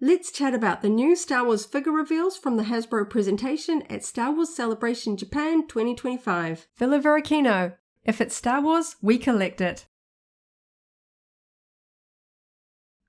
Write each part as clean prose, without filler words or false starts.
Let's chat about the new Star Wars figure reveals from the Hasbro presentation at Star Wars Celebration Japan 2025. Varykino. If it's Star Wars, we collect it.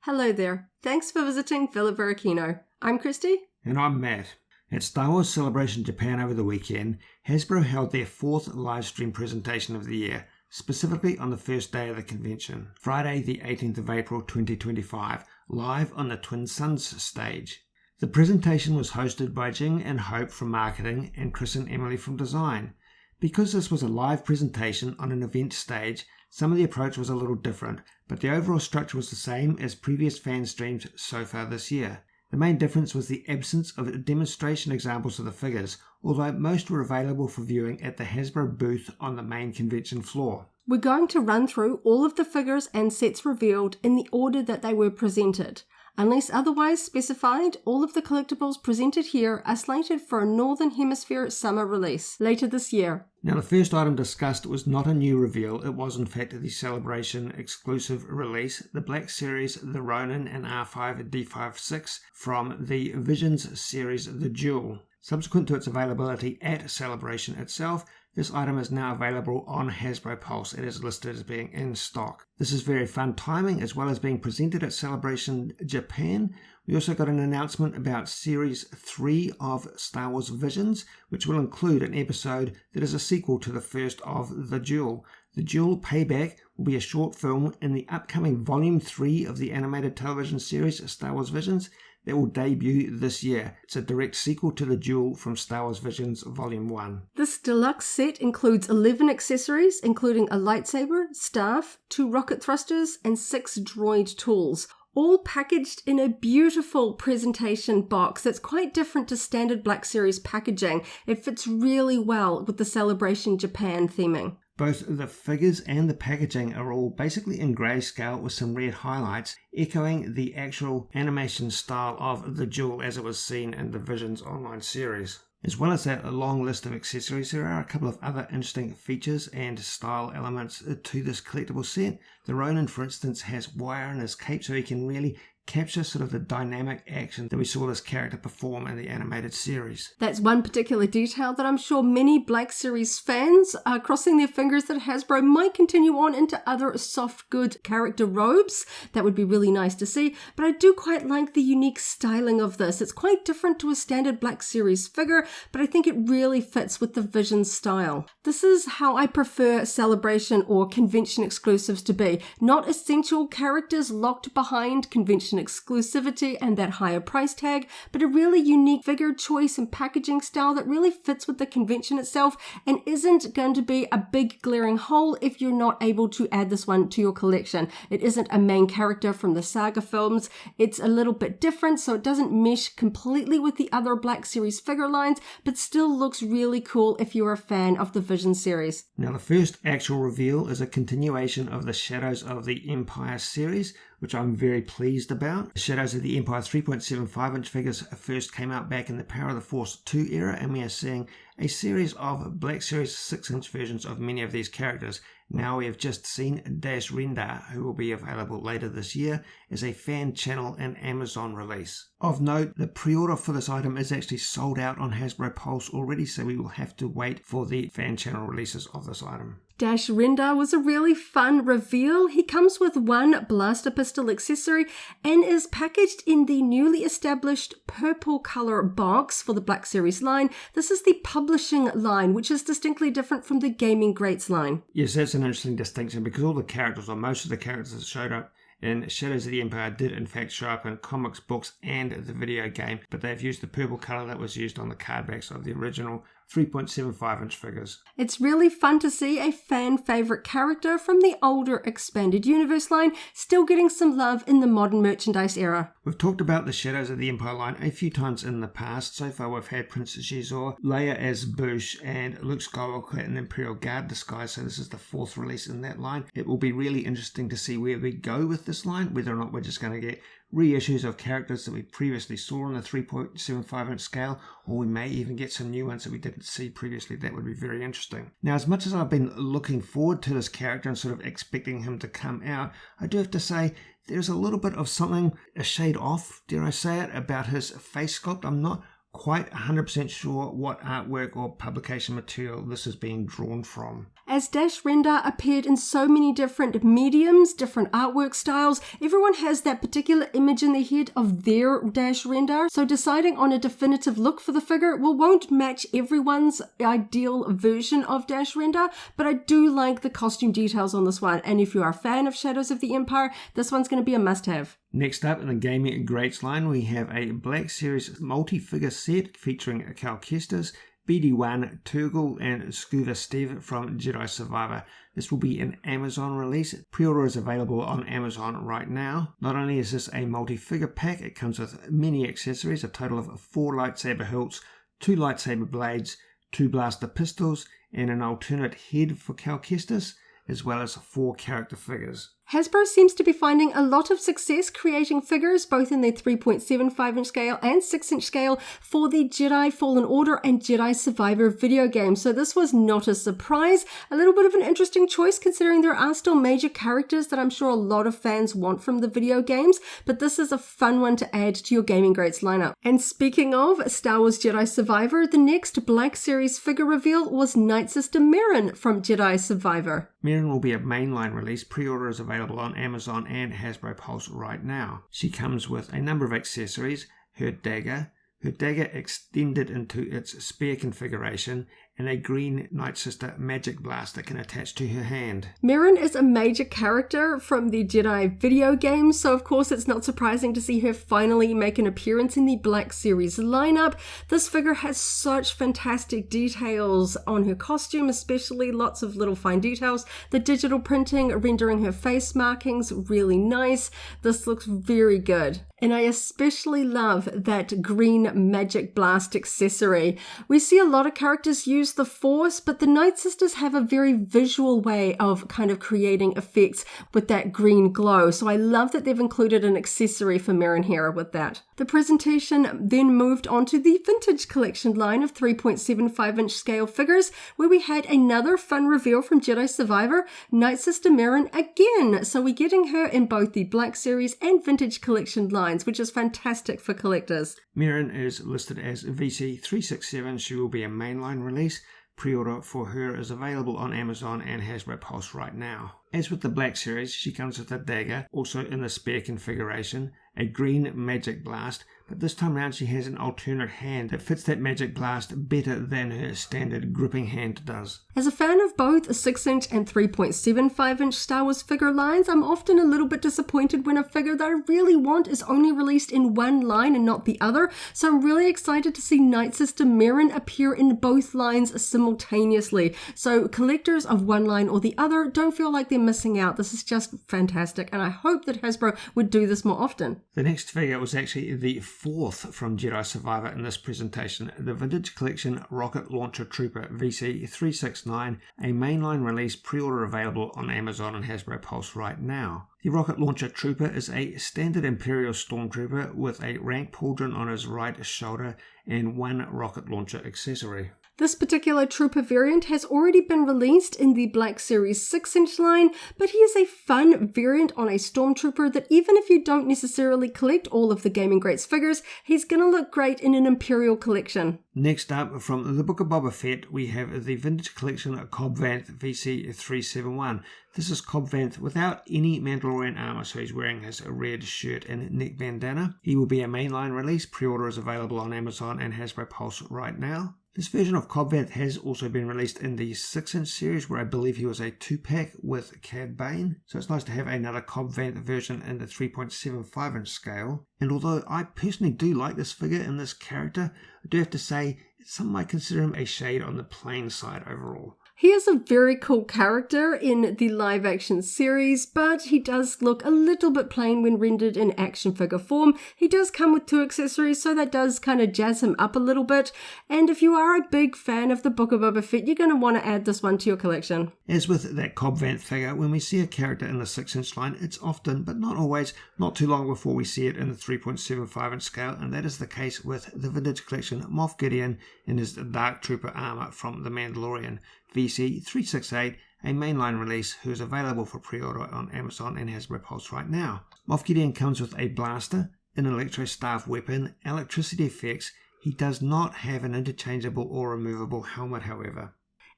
Hello there. Thanks for visiting Varykino. I'm Kristy. And I'm Matt. At Star Wars Celebration Japan over the weekend, Hasbro held their 4th live stream presentation of the year, specifically on the first day of the convention, Friday the 18th of April 2025, live on the Twin Suns stage. The presentation was hosted by Jing and Hope from marketing and Chris and Emily from design. Because this was a live presentation on an event stage, some of the approach was a little different, but the overall structure was the same as previous fan streams so far this year. The main difference was the absence of demonstration examples of the figures, although most were available for viewing at the Hasbro booth on the main convention floor. We're going to run through all of the figures and sets revealed in the order that they were presented. Unless otherwise specified, all of the collectibles presented here are slated for a Northern Hemisphere summer release later this year. Now, the first item discussed was not a new reveal, it was in fact the Celebration exclusive release, the Black Series, the Ronin and R5-D56 from the Visions series, the Duel. Subsequent to its availability at Celebration itself, this item is now available on Hasbro Pulse. It is listed as being in stock. This is very fun timing, as well as being presented at Celebration Japan. We also got an announcement about Series 3 of Star Wars Visions, which will include an episode that is a sequel to the first of The Duel. The Duel Payback will be a short film in the upcoming Volume 3 of the animated television series Star Wars Visions that will debut this year. It's a direct sequel to The Duel from Star Wars Visions Volume 1. This deluxe set includes 11 accessories, including a lightsaber, staff, 2 rocket thrusters, and 6 droid tools, all packaged in a beautiful presentation box that's quite different to standard Black Series packaging. It fits really well with the Celebration Japan theming. Both the figures and the packaging are all basically in grayscale with some red highlights, echoing the actual animation style of The Duel as it was seen in the Visions online series. As well as that, a long list of accessories, there are a couple of other interesting features and style elements to this collectible set. The Ronin, for instance, has wire in his cape, so he can really capture sort of the dynamic action that we saw this character perform in the animated series. That's one particular detail that I'm sure many Black Series fans are crossing their fingers that Hasbro might continue on into other soft good character robes. That would be really nice to see, but I do quite like the unique styling of this. It's quite different to a standard Black Series figure, but I think it really fits with the Vision style. This is how I prefer Celebration or convention exclusives to be. Not essential characters locked behind convention exclusivity and that higher price tag, but a really unique figure choice and packaging style that really fits with the convention itself and isn't going to be a big glaring hole if you're not able to add this one to your collection. It isn't a main character from the saga films. It's a little bit different, so it doesn't mesh completely with the other Black Series figure lines, but still looks really cool if you're a fan of the Vision series. Now, the first actual reveal is a continuation of the Shadows of the Empire series, which I'm very pleased about. The Shadows of the Empire 3.75-inch figures first came out back in the Power of the Force 2 era, and we are seeing a series of Black Series 6-inch versions of many of these characters. Now we have just seen Dash Rendar, who will be available later this year as a fan channel and Amazon release. Of note, the pre-order for this item is actually sold out on Hasbro Pulse already, so we will have to wait for the fan channel releases of this item. Dash Rendar was a really fun reveal. He comes with one blaster pistol accessory and is packaged in the newly established purple color box for the Black Series line. This is the publishing line, which is distinctly different from the Gaming Greats line. Yes, that's an interesting distinction because all the characters, or most of the characters that showed up in Shadows of the Empire did in fact show up in comics, books and the video game, but they've used the purple colour that was used on the card backs of the original 3.75-inch figures. It's really fun to see a fan favourite character from the older Expanded Universe line still getting some love in the modern merchandise era. We've talked about the Shadows of the Empire line a few times in the past. So far we've had Princess Xizor, Leia as Boushh and Luke Skywalker in Imperial Guard disguise, so this is the 4th release in that line. It will be really interesting to see where we go with this line, whether or not we're just going to get reissues of characters that we previously saw on the 3.75-inch scale, or we may even get some new ones that we didn't see previously. That would be very interesting. Now, as much as I've been looking forward to this character and sort of expecting him to come out, I do have to say there's a little bit of something, a shade off, dare I say it, about his face sculpt. I'm not quite 100% sure what artwork or publication material this is being drawn from. As Dash Render appeared in so many different mediums, different artwork styles, everyone has that particular image in their head of their Dash Render. So deciding on a definitive look for the figure, won't match everyone's ideal version of Dash Render, but I do like the costume details on this one. And if you are a fan of Shadows of the Empire, this one's going to be a must-have. Next up in the Gaming Greats line, we have a Black Series multi-figure set featuring Cal Kestis, BD1, Turgle, and Scuba Steve from Jedi Survivor. This will be an Amazon release. Pre-order is available on Amazon right now. Not only is this a multi-figure pack, it comes with many accessories, a total of 4 lightsaber hilts, 2 lightsaber blades, 2 blaster pistols, and an alternate head for Cal Kestis, as well as 4 character figures. Hasbro seems to be finding a lot of success creating figures both in their 3.75-inch scale and 6-inch scale for the Jedi Fallen Order and Jedi Survivor video games. So this was not a surprise. A little bit of an interesting choice considering there are still major characters that I'm sure a lot of fans want from the video games, but this is a fun one to add to your Gaming Greats lineup. And speaking of Star Wars Jedi Survivor, the next Black Series figure reveal was Night Sister Merrin from Jedi Survivor. Merrin will be a mainline release. Pre-order is available on Amazon and Hasbro Pulse right now. She comes with a number of accessories, her dagger extended into its spear configuration, and a green Night Sister magic blast that can attach to her hand. Merrin is a major character from the Jedi video games, so of course it's not surprising to see her finally make an appearance in the Black Series lineup. This figure has such fantastic details on her costume, especially lots of little fine details. The digital printing rendering her face markings really nice. This looks very good. And I especially love that green magic blast accessory. We see a lot of characters use the Force, but the Night Sisters have a very visual way of kind of creating effects with that green glow. So I love that they've included an accessory for Merrin here with that. The presentation then moved on to the Vintage Collection line of 3.75-inch scale figures, where we had another fun reveal from Jedi Survivor, Night Sister Merrin again. So we're getting her in both the Black Series and Vintage Collection lines, which is fantastic for collectors. Merrin is listed as VC367. She will be a mainline release. Pre-order for her is available on Amazon and Hasbro Pulse right now. As with the Black Series, she comes with a dagger, also in the spear configuration, a green magic blast, but this time around she has an alternate hand that fits that magic blast better than her standard gripping hand does. As a fan of both 6-inch and 3.75-inch Star Wars figure lines, I'm often a little bit disappointed when a figure that I really want is only released in one line and not the other, so I'm really excited to see Night Sister Merrin appear in both lines simultaneously. So collectors of one line or the other don't feel like they're missing out. This is just fantastic, and I hope that Hasbro would do this more often. The next figure was actually the 4th from Jedi Survivor in this presentation, the Vintage Collection Rocket Launcher Trooper VC369, a mainline release. Pre-order available on Amazon and Hasbro Pulse right now. The Rocket Launcher Trooper is a standard Imperial Stormtrooper with a rank pauldron on his right shoulder and 1 rocket launcher accessory. This particular trooper variant has already been released in the Black Series 6-inch line, but he is a fun variant on a Stormtrooper that even if you don't necessarily collect all of the Gaming Greats figures, he's going to look great in an Imperial collection. Next up, from the Book of Boba Fett, we have the Vintage Collection Cobb Vanth VC371. This is Cobb Vanth without any Mandalorian armor, so he's wearing his red shirt and neck bandana. He will be a mainline release. Pre-order is available on Amazon and Hasbro Pulse right now. This version of Cobb Vanth has also been released in the 6-inch series, where I believe he was a 2-pack with Cad Bane. So it's nice to have another Cobb Vanth version in the 3.75-inch scale. And although I personally do like this figure and this character, I do have to say some might consider him a shade on the plain side overall. He is a very cool character in the live action series, but he does look a little bit plain when rendered in action figure form. He does come with 2 accessories, so that does kind of jazz him up a little bit. And if you are a big fan of the Book of Boba Fett, you're going to want to add this one to your collection. As with that Cobb Vanth figure, when we see a character in the 6-inch line, it's often, but not always, not too long before we see it in the 3.75-inch scale, and that is the case with the Vintage Collection Moff Gideon in his Dark Trooper armor from The Mandalorian, VC368, a mainline release who is available for pre-order on Amazon and Hasbro Pulse right now. Moff Gideon comes with a blaster, an electro-staff weapon, electricity effects. He does not have an interchangeable or removable helmet, however.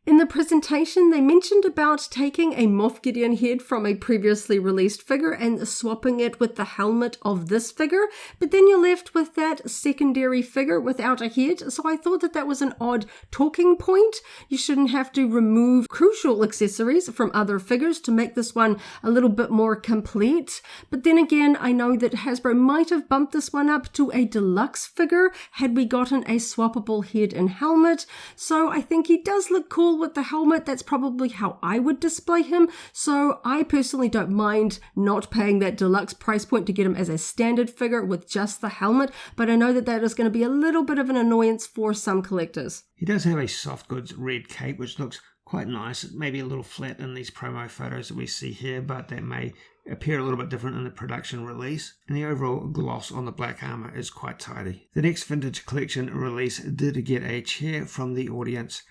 In the presentation, they mentioned about taking a Moff Gideon head from a previously released figure and swapping it with the helmet of this figure, but then you're left with that secondary figure without a head, so I thought that was an odd talking point. You shouldn't have to remove crucial accessories from other figures to make this one a little bit more complete. But then again, I know that Hasbro might have bumped this one up to a deluxe figure had we gotten a swappable head and helmet, so I think he does look cool with the helmet. That's probably how I would display him, so I personally don't mind not paying that deluxe price point to get him as a standard figure with just the helmet, but I know that is going to be a little bit of an annoyance for some collectors. He does have a soft goods red cape which looks quite nice, maybe a little flat in these promo photos that we see here, but that may appear a little bit different in the production release, and the overall gloss on the black armor is quite tidy. The next Vintage Collection release did get a cheer from the audience.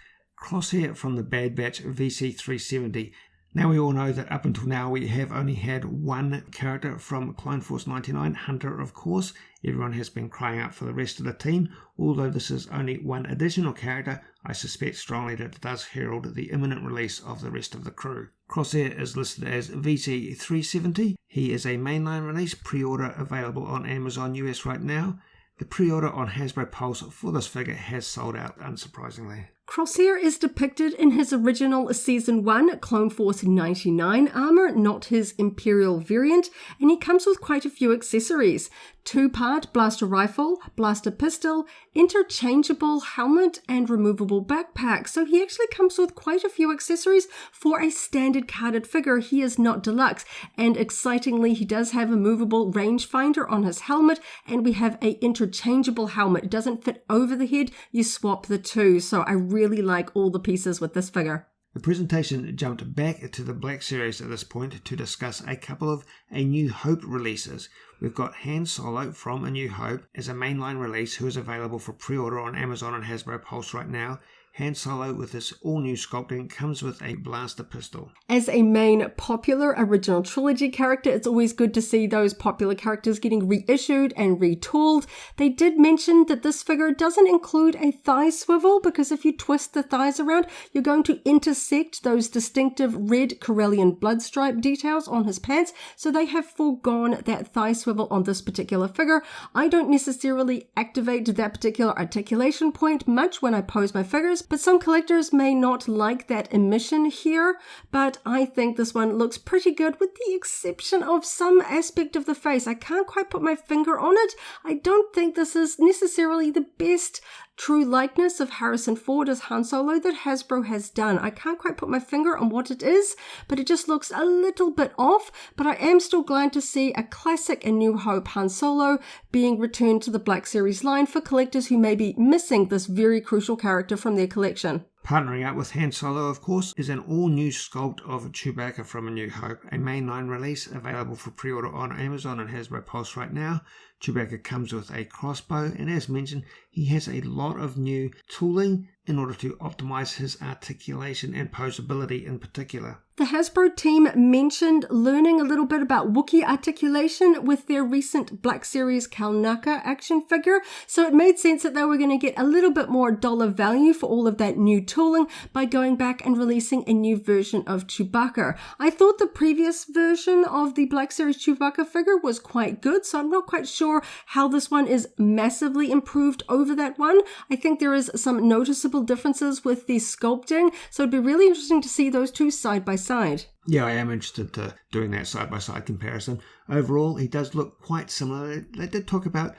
Crosshair from the Bad Batch VC370. Now we all know that up until now we have only had one character from Clone Force 99, Hunter of course. Everyone has been crying out for the rest of the team. Although this is only one additional character, I suspect strongly that it does herald the imminent release of the rest of the crew. Crosshair is listed as VC370. He is a mainline release, pre-order available on Amazon US right now. The pre-order on Hasbro Pulse for this figure has sold out, unsurprisingly. Crosshair is depicted in his original Season 1 Clone Force 99 armor, not his Imperial variant, and he comes with quite a few accessories. 2-part blaster rifle, blaster pistol, interchangeable helmet, and removable backpack. So he actually comes with quite a few accessories for a standard carded figure. He is not deluxe, and excitingly he does have a movable rangefinder on his helmet, and we have a interchangeable helmet. It doesn't fit over the head, you swap the two, so I really like all the pieces with this figure. The presentation jumped back to the Black Series at this point to discuss a couple of A New Hope releases. We've got Han Solo from A New Hope as a mainline release who is available for pre-order on Amazon and Hasbro Pulse right now. Han Solo with this all-new sculpting comes with a blaster pistol. As a main popular original trilogy character, it's always good to see those popular characters getting reissued and retooled. They did mention that this figure doesn't include a thigh swivel because if you twist the thighs around, you're going to intersect those distinctive red Corellian blood stripe details on his pants, so they have foregone that thigh swivel on this particular figure. I don't necessarily activate that particular articulation point much when I pose my figures, but some collectors may not like that emission here, but I think this one looks pretty good with the exception of some aspect of the face. I can't quite put my finger on it. I don't think this is necessarily the best true likeness of Harrison Ford as Han Solo that Hasbro has done. I can't quite put my finger on what it is, but it just looks a little bit off, but I am still glad to see a classic A New Hope Han Solo being returned to the Black Series line for collectors who may be missing this very crucial character from their collection. Partnering up with Han Solo, of course, is an all-new sculpt of Chewbacca from A New Hope, a mainline release available for pre-order on Amazon and Hasbro Pulse right now. Chewbacca comes with a crossbow, and as mentioned, he has a lot of new tooling in order to optimize his articulation and posability in particular. The Hasbro team mentioned learning a little bit about Wookiee articulation with their recent Black Series Kalnaka action figure, so it made sense that they were going to get a little bit more dollar value for all of that new tooling by going back and releasing a new version of Chewbacca. I thought the previous version of the Black Series Chewbacca figure was quite good, so I'm not quite sure how this one is massively improved over that one. I think there is some noticeable differences with the sculpting, so it'd be really interesting to see those two side by side. Yeah, I am interested in doing that side-by-side comparison. Overall, he does look quite similar. They did talk about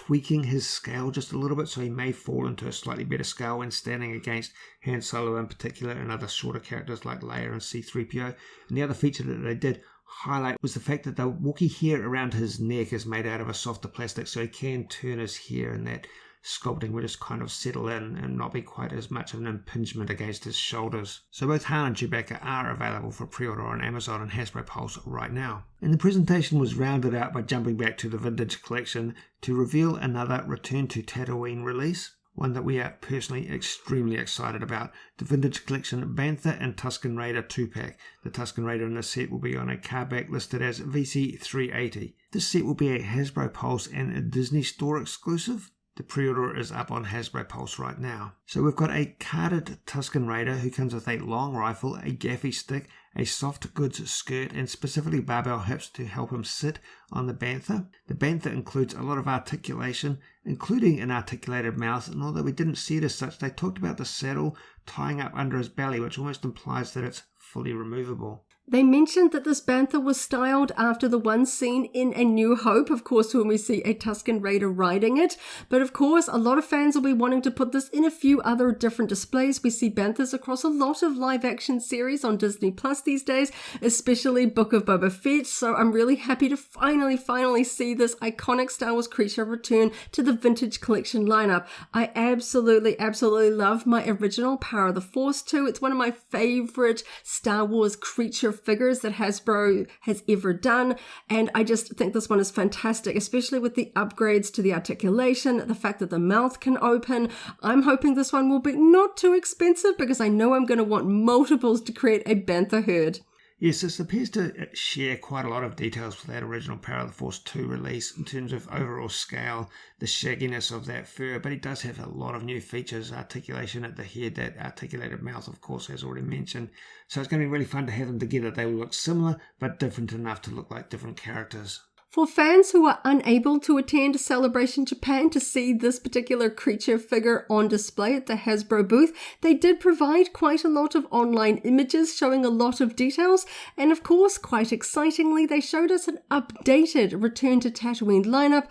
tweaking his scale just a little bit, so he may fall into a slightly better scale when standing against Han Solo in particular and other shorter characters like Leia and C-3PO. And the other feature that they did highlight was the fact that the Wookiee hair around his neck is made out of a softer plastic, so he can turn his hair, and that sculpting will just kind of settle in and not be quite as much of an impingement against his shoulders. So both Han and Chewbacca are available for pre-order on Amazon and Hasbro Pulse right now. And the presentation was rounded out by jumping back to the Vintage Collection to reveal another Return to Tatooine release, one that we are personally extremely excited about. The Vintage Collection Bantha and Tusken Raider 2-pack. The Tusken Raider in this set will be on a card back listed as VC380. This set will be a Hasbro Pulse and a Disney Store exclusive. The pre-order is up on Hasbro Pulse right now. So we've got a carded Tusken Raider who comes with a long rifle, a gaffy stick, a soft goods skirt, and specifically barbell hips to help him sit on the Bantha. The Bantha includes a lot of articulation, including an articulated mouth, and although we didn't see it as such, they talked about the saddle tying up under his belly, which almost implies that it's fully removable. They mentioned that this Bantha was styled after the one seen in A New Hope, of course, when we see a Tusken Raider riding it. But of course, a lot of fans will be wanting to put this in a few other different displays. We see Banthas across a lot of live-action series on Disney Plus these days, especially Book of Boba Fett. So I'm really happy to finally see this iconic Star Wars creature return to the Vintage Collection lineup. I absolutely love my original Power of the Force 2. It's one of my favorite Star Wars creature figures that Hasbro has ever done, and I just think this one is fantastic, especially with the upgrades to the articulation, the fact that the mouth can open. I'm hoping this one will be not too expensive because I know I'm going to want multiples to create a Bantha herd. Yes, this appears to share quite a lot of details with that original Power of the Force 2 release in terms of overall scale, the shagginess of that fur, but it does have a lot of new features, articulation at the head, that articulated mouth, of course, as already mentioned. So it's going to be really fun to have them together. They will look similar, but different enough to look like different characters. For fans who are unable to attend Celebration Japan to see this particular creature figure on display at the Hasbro booth, they did provide quite a lot of online images showing a lot of details, and of course, quite excitingly, they showed us an updated Return to Tatooine lineup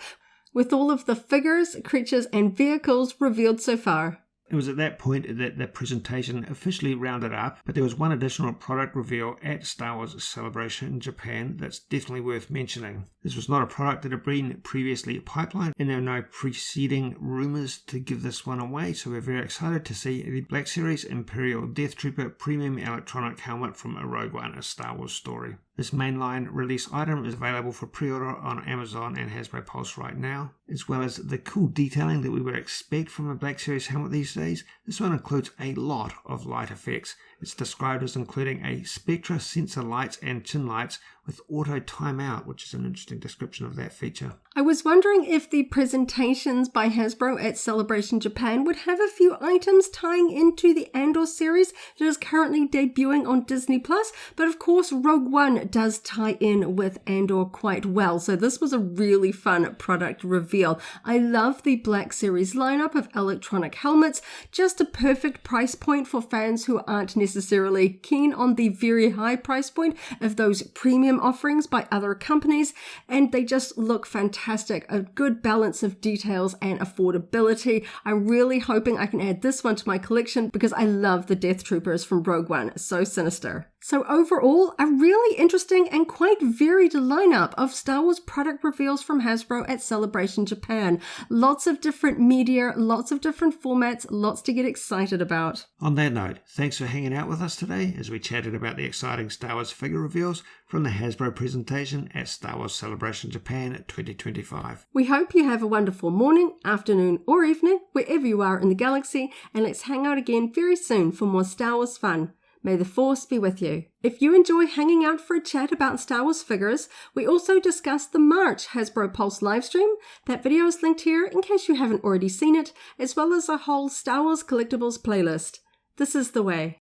with all of the figures, creatures, and vehicles revealed so far. It was at that point that the presentation officially rounded up, but there was one additional product reveal at Star Wars Celebration in Japan that's definitely worth mentioning. This was not a product that had been previously pipelined, and there are no preceding rumours to give this one away, so we're very excited to see the Black Series Imperial Death Trooper Premium Electronic Helmet from a Rogue One, a Star Wars story. This mainline release item is available for pre-order on Amazon and Hasbro Pulse right now, as well as the cool detailing that we would expect from a Black Series helmet these days. This one includes a lot of light effects. It's described as including a Spectra sensor lights and chin lights with auto timeout, which is an interesting description of that feature. I was wondering if the presentations by Hasbro at Celebration Japan would have a few items tying into the Andor series that is currently debuting on Disney Plus, but of course Rogue One does tie in with Andor quite well, so this was a really fun product reveal. I love the Black Series lineup of electronic helmets, just a perfect price point for fans who aren't necessarily keen on the very high price point of those premium offerings by other companies, and they just look fantastic. A good balance of details and affordability. I'm really hoping I can add this one to my collection because I love the Death Troopers from Rogue One. So sinister. So overall, a really interesting and quite varied lineup of Star Wars product reveals from Hasbro at Celebration Japan. Lots of different media, lots of different formats, lots to get excited about. On that note, thanks for hanging out with us today as we chatted about the exciting Star Wars figure reveals from the Hasbro presentation at Star Wars Celebration Japan 2025. We hope you have a wonderful morning, afternoon, or evening, wherever you are in the galaxy, and let's hang out again very soon for more Star Wars fun. May the Force be with you. If you enjoy hanging out for a chat about Star Wars figures, we also discussed the March Hasbro Pulse livestream. That video is linked here in case you haven't already seen it, as well as a whole Star Wars collectibles playlist. This is the way.